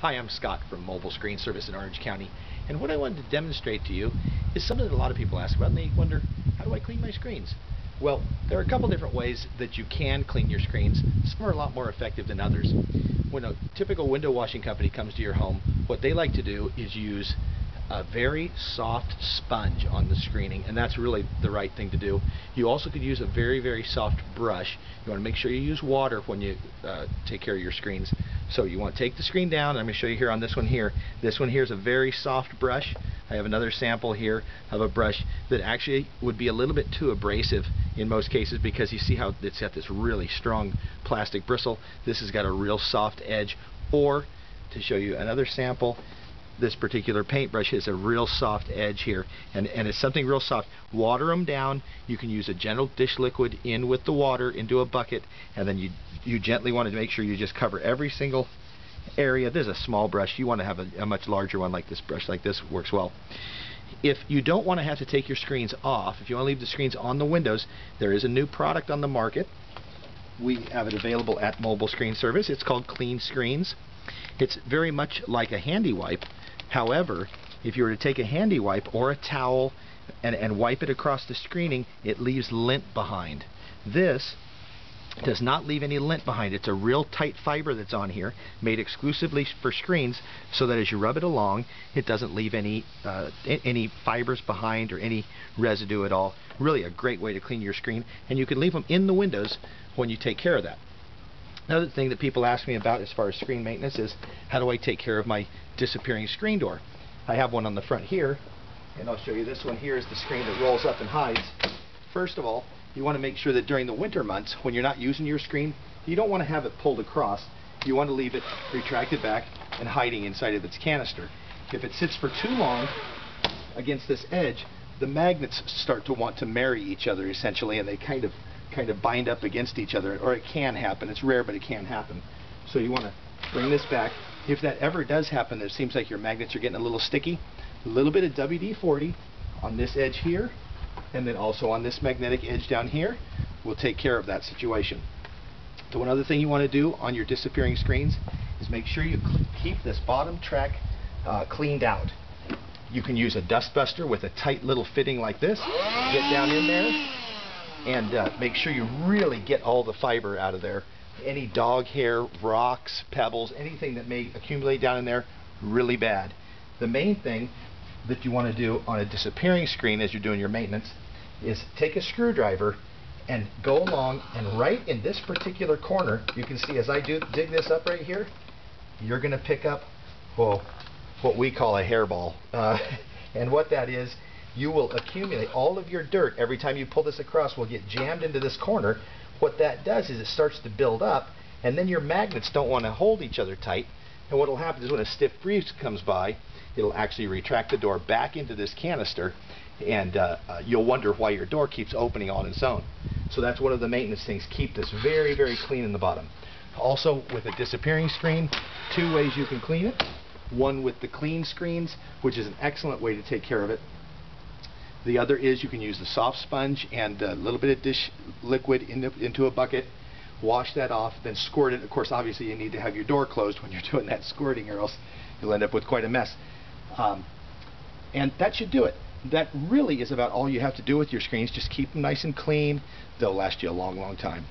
Hi, I'm Scott from Mobile Screen Service in Orange County, and what I wanted to demonstrate to you is something that a lot of people ask about, and they wonder, how do I clean my screens? Well, there are a couple different ways that you can clean your screens. Some are a lot more effective than others. When a typical window washing company comes to your home, what they like to do is use a very soft sponge on the screening, and that's really the right thing to do. You also could use a very soft brush. You want to make sure you use water when you take care of your screens. So you want to take the screen down. I'm going to show you here on this one here. This one here is a very soft brush. I have another sample here of a brush that actually would be a little bit too abrasive in most cases, because you see how it's got this really strong plastic bristle. This has got a real soft edge. Or, to show you another sample, this particular paintbrush has a real soft edge here, and it's something real soft. Water them down. You can use a gentle dish liquid in with the water into a bucket, and then you gently want to make sure you just cover every single area. This is a small brush. You want to have a much larger one like this brush. Like this works well. If you don't want to have to take your screens off, if you want to leave the screens on the windows, there is a new product on the market. We have it available at Mobile Screen Service. It's called Clean Screens. It's very much like a handy wipe. However, if you were to take a handy wipe or a towel and wipe it across the screening, it leaves lint behind. This does not leave any lint behind. It's a real tight fiber that's on here, made exclusively for screens, so that as you rub it along, it doesn't leave any fibers behind or any residue at all. Really a great way to clean your screen, and you can leave them in the windows when you take care of that. Another thing that people ask me about as far as screen maintenance is, how do I take care of my disappearing screen door? I have one on the front here, and I'll show you. This one here is the screen that rolls up and hides. First of all, you want to make sure that during the winter months, when you're not using your screen, you don't want to have it pulled across. You want to leave it retracted back and hiding inside of its canister. If it sits for too long against this edge, the magnets start to want to marry each other essentially, and they kind of bind up against each other, or it can happen. It's rare, but it can happen. So you want to bring this back. If that ever does happen, it seems like your magnets are getting a little sticky, a little bit of WD-40 on this edge here, and then also on this magnetic edge down here will take care of that situation. So one other thing you want to do on your disappearing screens is make sure you keep this bottom track cleaned out. You can use a dust buster with a tight little fitting like this. Get down in there and make sure you really get all the fiber out of there. Any dog hair, rocks, pebbles, anything that may accumulate down in there, really bad. The main thing that you want to do on a disappearing screen as you're doing your maintenance is take a screwdriver and go along, and right in this particular corner, you can see as I dig this up right here, you're going to pick up, well, what we call a hairball. And what that is, you will accumulate all of your dirt. Every time you pull this across, will get jammed into this corner. What that does is it starts to build up, and then your magnets don't want to hold each other tight, and what will happen is when a stiff breeze comes by, it'll actually retract the door back into this canister, and you'll wonder why your door keeps opening on its own. So that's one of the maintenance things. Keep this very clean in the bottom. Also, with a disappearing screen, two ways you can clean it. One with the Clean Screens, which is an excellent way to take care of it. The other is you can use the soft sponge and a little bit of dish liquid into a bucket, wash that off, then squirt it. Of course, obviously you need to have your door closed when you're doing that squirting, or else you'll end up with quite a mess. And that should do it. That really is about all you have to do with your screens. Just keep them nice and clean. They'll last you a long time.